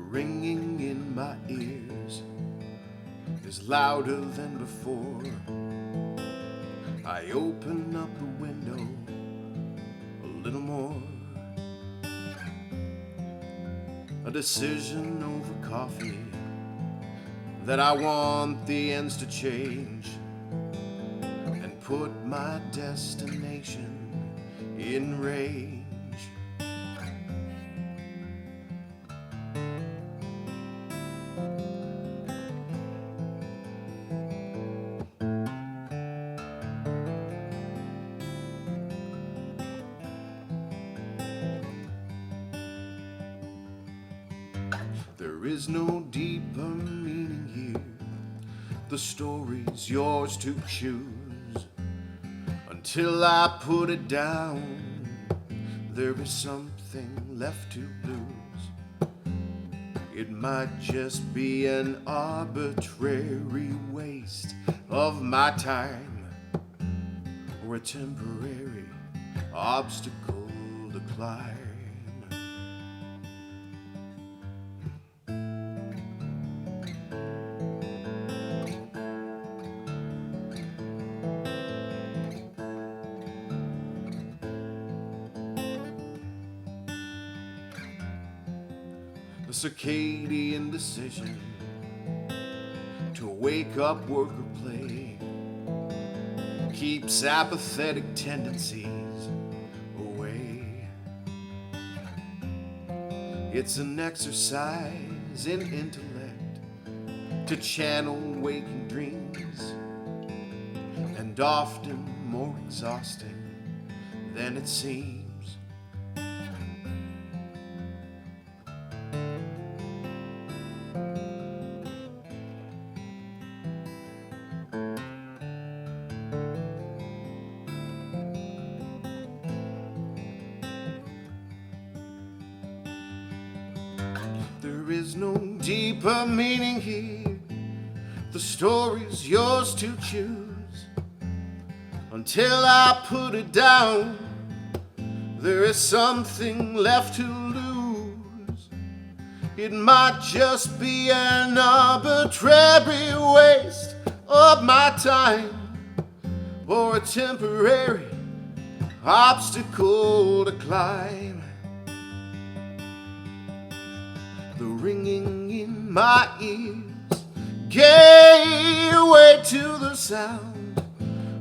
ringing in my ears is louder than before. I open up the window a little more. A decision over coffee that I want the ends to change and put my destination in range. There is no deeper meaning here. The story's yours to choose. Until I put it down, there is something left to lose. It might just be an arbitrary waste of my time, or a temporary obstacle to climb. The circadian decision to wake up, work, or play keeps apathetic tendencies away. It's an exercise in intellect to channel waking dreams, and often more exhausting than it seems. There is no deeper meaning here. The story's yours to choose. Until I put it down, there is something left to lose. It might just be an arbitrary waste of my time, or a temporary obstacle to climb. The ringing in my ears gave way to the sound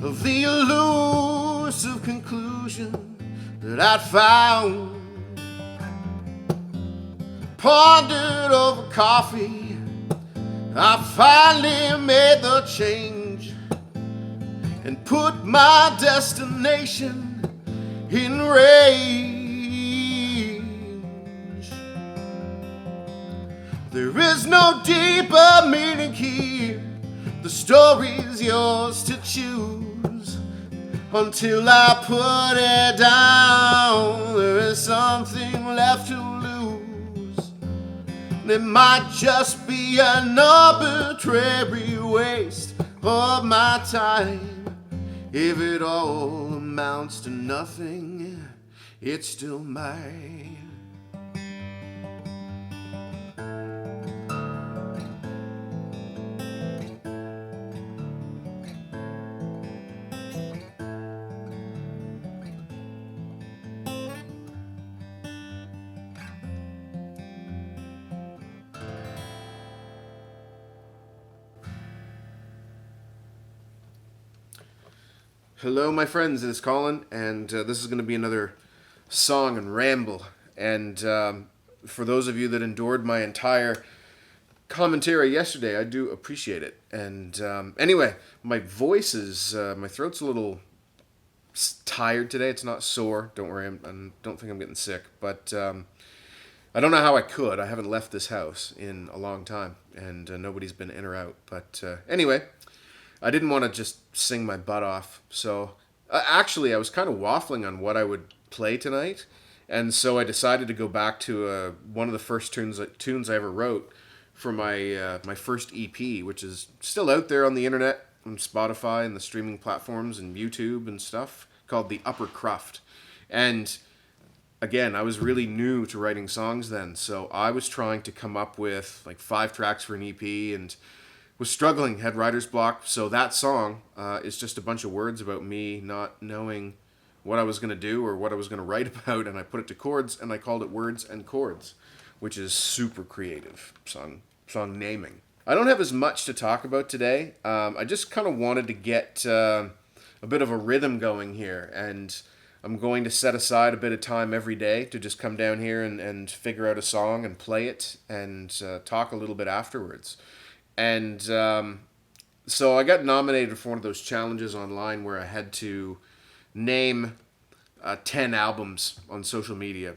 of the elusive conclusion that I'd found. Pondered over coffee, I finally made the change and put my destination in range. There is no deeper meaning here. The story's yours to choose. Until I put it down, there is something left to lose. It might just be an arbitrary waste of my time. If it all amounts to nothing, it's still mine. Hello, my friends, it's Colin, and this is going to be another song and ramble. And for those of you that endured my entire commentary yesterday, I do appreciate it. And anyway, my voice is, my throat's a little tired today. It's not sore. Don't worry, I don't think I'm getting sick. But I don't know how I could. I haven't left this house in a long time, and nobody's been in or out. But anyway, I didn't want to just sing my butt off, so actually I was kind of waffling on what I would play tonight, and so I decided to go back to one of the first tunes I ever wrote for my first EP, which is still out there on the internet, on Spotify and the streaming platforms and YouTube and stuff, called The Upper Cruft. And again, I was really new to writing songs then, so I was trying to come up with like 5 tracks for an EP and was struggling, had writer's block. So that song is just a bunch of words about me not knowing what I was going to do or what I was going to write about, and I put it to chords and I called it Words and Chords, which is super creative song naming. I don't have as much to talk about today. I just kind of wanted to get a bit of a rhythm going here, and I'm going to set aside a bit of time every day to just come down here and figure out a song and play it and talk a little bit afterwards. And so I got nominated for one of those challenges online where I had to name 10 albums on social media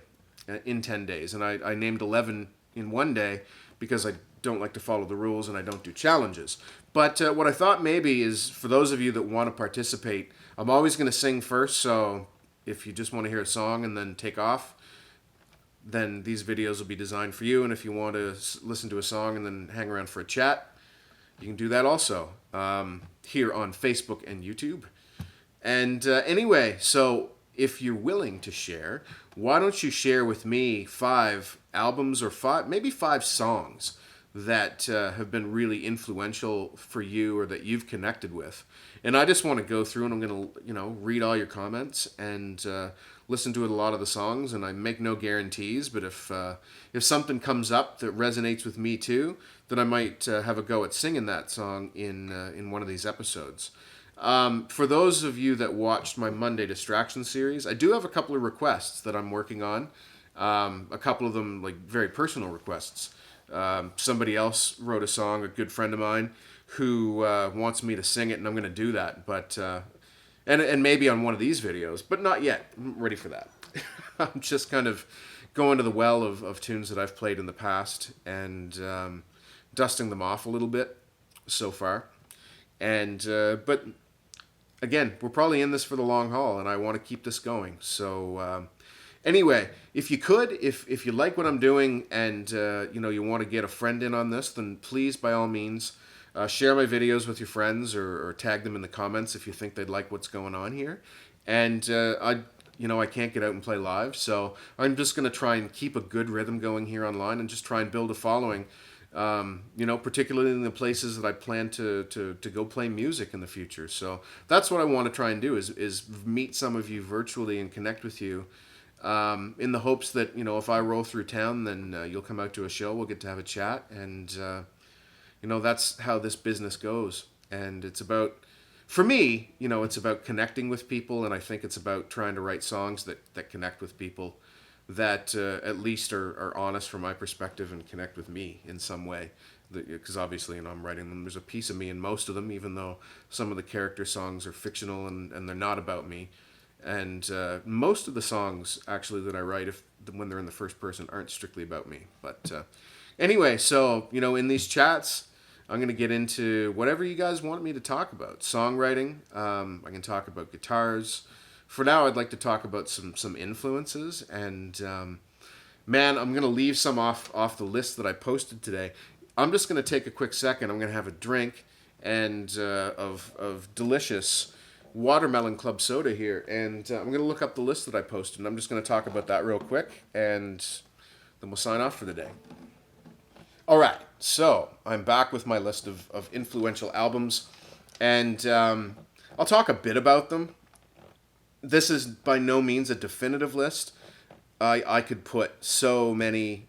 in 10 days. And I named 11 in one day because I don't like to follow the rules and I don't do challenges. But what I thought maybe is for those of you that want to participate, I'm always going to sing first. So if you just want to hear a song and then take off, then these videos will be designed for you. And if you want to listen to a song and then hang around for a chat, you can do that also here on Facebook and YouTube. And anyway, so if you're willing to share, why don't you share with me 5 albums or maybe 5 songs that have been really influential for you or that you've connected with. And I just want to go through and I'm going to, read all your comments and listen to a lot of the songs. And I make no guarantees, but if something comes up that resonates with me too, then I might have a go at singing that song in one of these episodes. For those of you that watched my Monday Distraction series, I do have a couple of requests that I'm working on. A couple of them like very personal requests. Somebody else wrote a song, a good friend of mine, who wants me to sing it, and I'm going to do that. But and maybe on one of these videos, but not yet. I'm ready for that. I'm just kind of going to the well of tunes that I've played in the past and dusting them off a little bit so far. And but again, we're probably in this for the long haul, and I want to keep this going. So anyway, if you could, if you like what I'm doing and you want to get a friend in on this, then please, by all means, share my videos with your friends or tag them in the comments if you think they'd like what's going on here. And I can't get out and play live, so I'm just going to try and keep a good rhythm going here online and just try and build a following. Particularly in the places that I plan to go play music in the future. So that's what I want to try and do is meet some of you virtually and connect with you in the hopes that, if I roll through town, then you'll come out to a show, we'll get to have a chat, and, that's how this business goes. And it's about, for me, it's about connecting with people, and I think it's about trying to write songs that connect with people that at least are honest from my perspective and connect with me in some way. Because obviously, I'm writing them. There's a piece of me in most of them, even though some of the character songs are fictional and they're not about me. And most of the songs, actually, that I write, when they're in the first person, aren't strictly about me. But anyway, so, in these chats, I'm going to get into whatever you guys want me to talk about. Songwriting, I can talk about guitars. For now, I'd like to talk about some influences, and man, I'm going to leave some off the list that I posted today. I'm just going to take a quick second. I'm going to have a drink and of delicious watermelon club soda here, and I'm going to look up the list that I posted, and I'm just going to talk about that real quick, and then we'll sign off for the day. All right, so I'm back with my list of influential albums, and I'll talk a bit about them. This is by no means a definitive list. I could put so many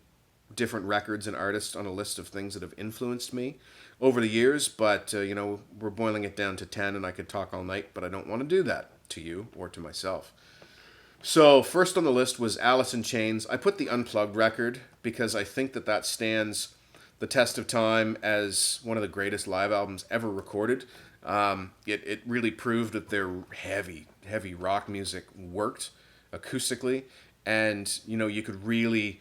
different records and artists on a list of things that have influenced me over the years, but, we're boiling it down to 10, and I could talk all night, but I don't want to do that to you or to myself. So first on the list was Alice in Chains. I put the Unplugged record because I think that stands the test of time as one of the greatest live albums ever recorded. It really proved that their heavy rock music worked acoustically, and you could really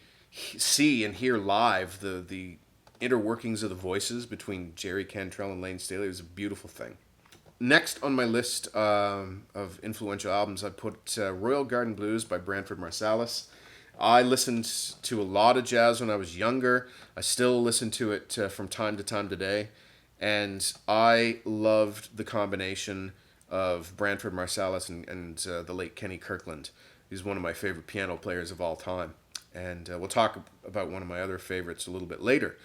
see and hear live the inner workings of the voices between Jerry Cantrell and Lane Staley. It was a beautiful thing. Next on my list of influential albums, I put Royal Garden Blues by Branford Marsalis. I listened to a lot of jazz when I was younger. I still listen to it from time to time today. And I loved the combination of Branford Marsalis and the late Kenny Kirkland. He's one of my favorite piano players of all time. And we'll talk about one of my other favorites a little bit later.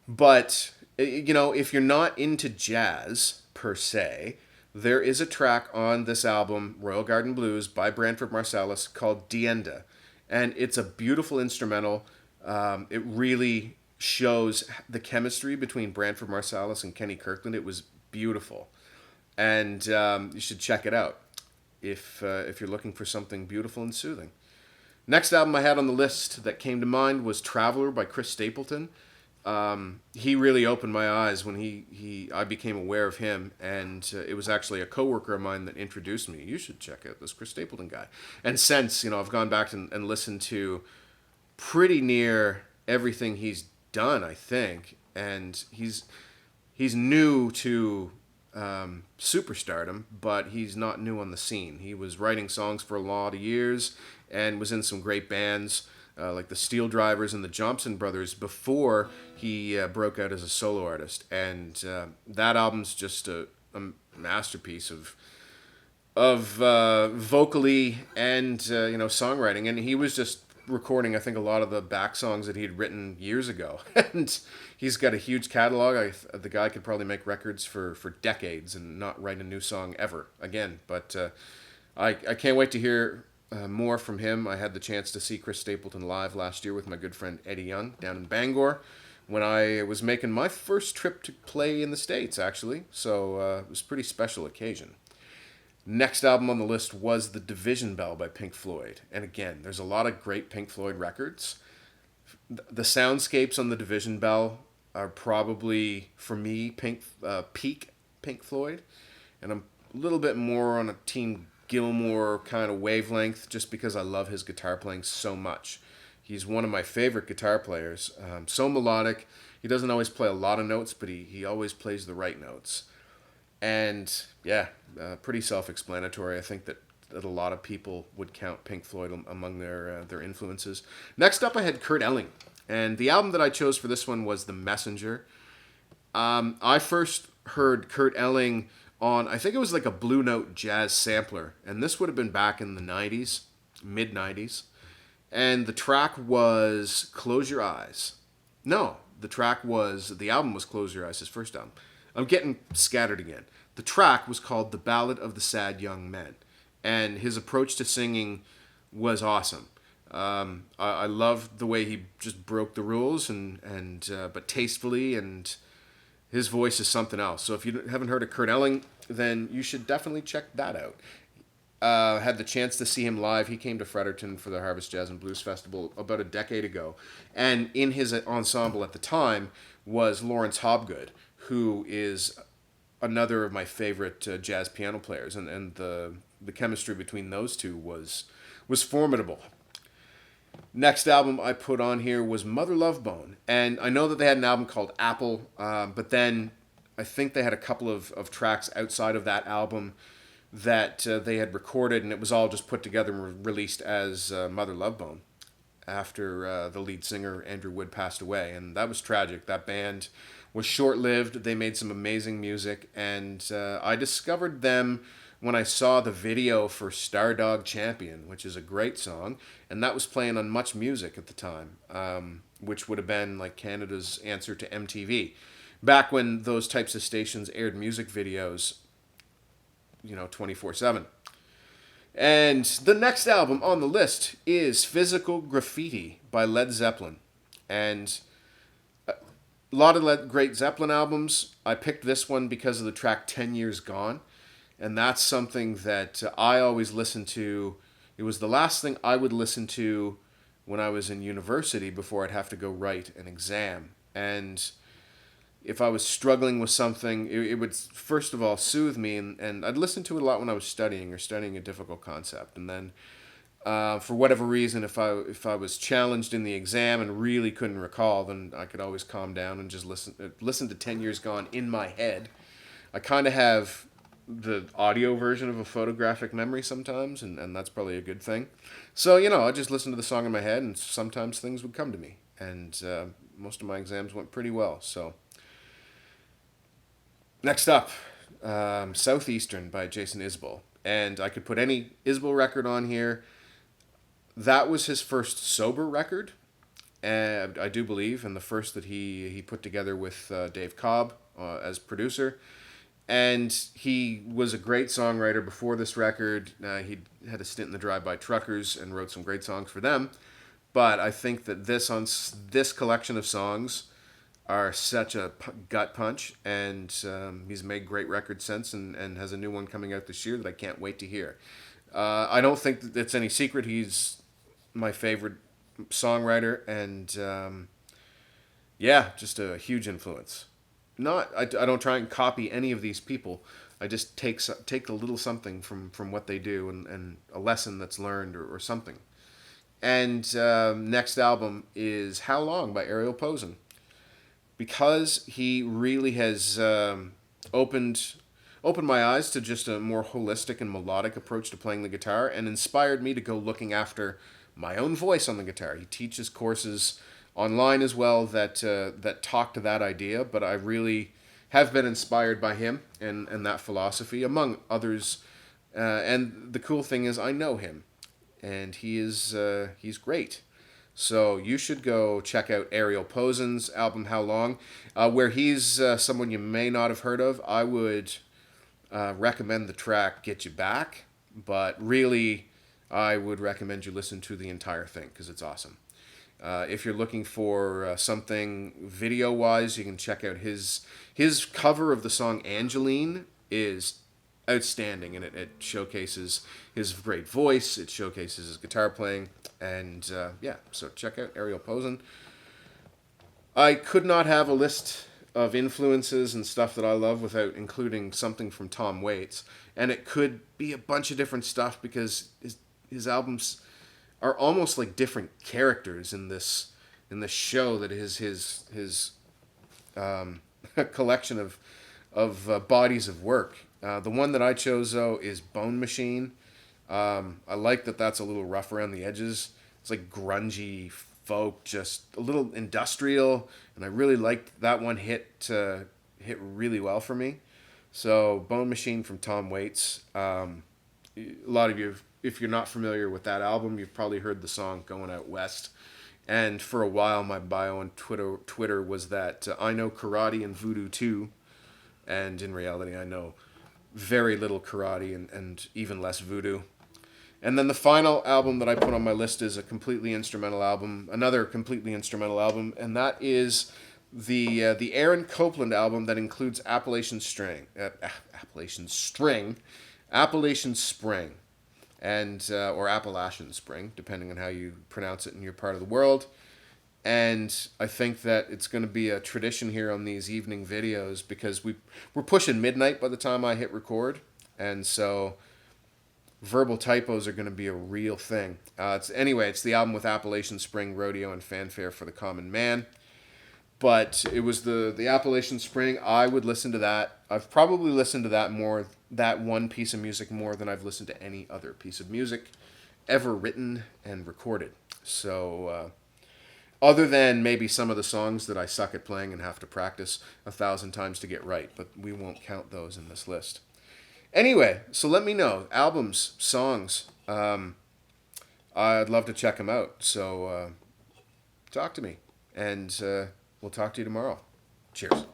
But, if you're not into jazz per se, there is a track on this album, Royal Garden Blues, by Branford Marsalis, called Dienda. And it's a beautiful instrumental. It really shows the chemistry between Branford Marsalis and Kenny Kirkland. It was beautiful. And you should check it out if you're looking for something beautiful and soothing. Next album I had on the list that came to mind was Traveler by Chris Stapleton. He really opened my eyes when I became aware of him, and it was actually a coworker of mine that introduced me. You should check out this Chris Stapleton guy. And since, I've gone back and listened to pretty near everything he's done, I think, and he's new to superstardom, but he's not new on the scene. He was writing songs for a lot of years and was in some great bands like the Steel Drivers and the Johnson Brothers before he broke out as a solo artist. And that album's just a masterpiece of vocally and songwriting. And he was just recording, I think, a lot of the back songs that he had written years ago. And he's got a huge catalog. The guy could probably make records for decades and not write a new song ever again. But I can't wait to hear more from him. I had the chance to see Chris Stapleton live last year with my good friend Eddie Young down in Bangor when I was making my first trip to play in the States, actually. So it was a pretty special occasion. Next album on the list was The Division Bell by Pink Floyd. And again, there's a lot of great Pink Floyd records. The soundscapes on The Division Bell are probably, for me, peak Pink Floyd. And I'm a little bit more on a Team Gilmore kind of wavelength just because I love his guitar playing so much. He's one of my favorite guitar players. So melodic. He doesn't always play a lot of notes, but he always plays the right notes. And yeah, pretty self-explanatory. I think that a lot of people would count Pink Floyd among their influences. Next up, I had Kurt Elling. And the album that I chose for this one was The Messenger. I first heard Kurt Elling on, I think it was like a Blue Note jazz sampler. And this would have been back in the 90s, mid-90s. And the track was Close Your Eyes. No, the album was Close Your Eyes, his first album. I'm getting scattered again. The track was called The Ballad of the Sad Young Men. And his approach to singing was awesome. I loved the way he just broke the rules, but tastefully, and his voice is something else. So if you haven't heard of Kurt Elling, then you should definitely check that out. Had the chance to see him live. He came to Fredericton for the Harvest Jazz and Blues Festival about a decade ago. And in his ensemble at the time was Lawrence Hobgood, who is another of my favorite jazz piano players. And the chemistry between those two was formidable. Next album I put on here was Mother Love Bone. And I know that they had an album called Apple, but then I think they had a couple of tracks outside of that album that they had recorded, and it was all just put together and released as Mother Love Bone after the lead singer, Andrew Wood, passed away. And that was tragic. That band was short-lived. They made some amazing music, and I discovered them when I saw the video for Stardog Champion, which is a great song, and that was playing on Much Music at the time, which would have been like Canada's answer to MTV. Back when those types of stations aired music videos, 24/7. And the next album on the list is Physical Graffiti by Led Zeppelin. And a lot of great Zeppelin albums. I picked this one because of the track 10 Years Gone. And that's something that I always listened to. It was the last thing I would listen to when I was in university before I'd have to go write an exam. And if I was struggling with something, it would first of all soothe me, and I'd listen to it a lot when I was studying a difficult concept. And then for whatever reason, if I was challenged in the exam and really couldn't recall, then I could always calm down and just listen to 10 Years Gone in my head. I kind of have the audio version of a photographic memory sometimes, and that's probably a good thing. So, I just listened to the song in my head, and sometimes things would come to me. And most of my exams went pretty well, so. Next up, Southeastern by Jason Isbell. And I could put any Isbell record on here. That was his first sober record, and I do believe, and the first that he put together with Dave Cobb as producer. And he was a great songwriter before this record. He had a stint in the Drive-By Truckers and wrote some great songs for them. But I think that this collection of songs are such a gut punch, and he's made great records since, and has a new one coming out this year that I can't wait to hear. I don't think that it's any secret he's my favorite songwriter, and yeah, just a huge influence. I don't try and copy any of these people. I just take a little something from what they do, and a lesson that's learned, or something. And next album is How Long by Ariel Posen. Because he really has opened my eyes to just a more holistic and melodic approach to playing the guitar, and inspired me to go looking after my own voice on the guitar. He teaches courses online as well that talk to that idea, but I really have been inspired by him and that philosophy, among others. And the cool thing is I know him, and he's great. So you should go check out Ariel Posen's album How Long, where he's someone you may not have heard of. I would recommend the track Get You Back, but really I would recommend you listen to the entire thing because it's awesome. If you're looking for something video-wise, you can check out his cover of the song Angeline is outstanding, and it showcases his great voice, it showcases his guitar playing, and yeah, so check out Ariel Posen. I could not have a list of influences and stuff that I love without including something from Tom Waits, and it could be a bunch of different stuff because his albums are almost like different characters in this show that is his collection of bodies of work. The one that I chose though is Bone Machine. I like that that's a little rough around the edges. It's like grungy folk, just a little industrial, and I really liked that one hit really well for me. So Bone Machine from Tom Waits. A lot of you, if you're not familiar with that album, you've probably heard the song Going Out West. And for a while, my bio on Twitter was that I know karate and voodoo too. And in reality, I know very little karate and even less voodoo. And then the final album that I put on my list is a completely instrumental album, another completely instrumental album, and that is the Aaron Copland album that includes Appalachian Spring, and or Appalachian Spring, depending on how you pronounce it in your part of the world. And I think that it's going to be a tradition here on these evening videos because we're pushing midnight by the time I hit record, and so verbal typos are going to be a real thing. It's the album with Appalachian Spring, Rodeo, and Fanfare for the Common Man. But it was the Appalachian Spring. I would listen to that. I've probably listened to that one piece of music more than I've listened to any other piece of music ever written and recorded. So, other than maybe some of the songs that I suck at playing and have to practice 1,000 times to get right, but we won't count those in this list. Anyway, so let me know. Albums, songs. I'd love to check them out. So talk to me. And we'll talk to you tomorrow. Cheers.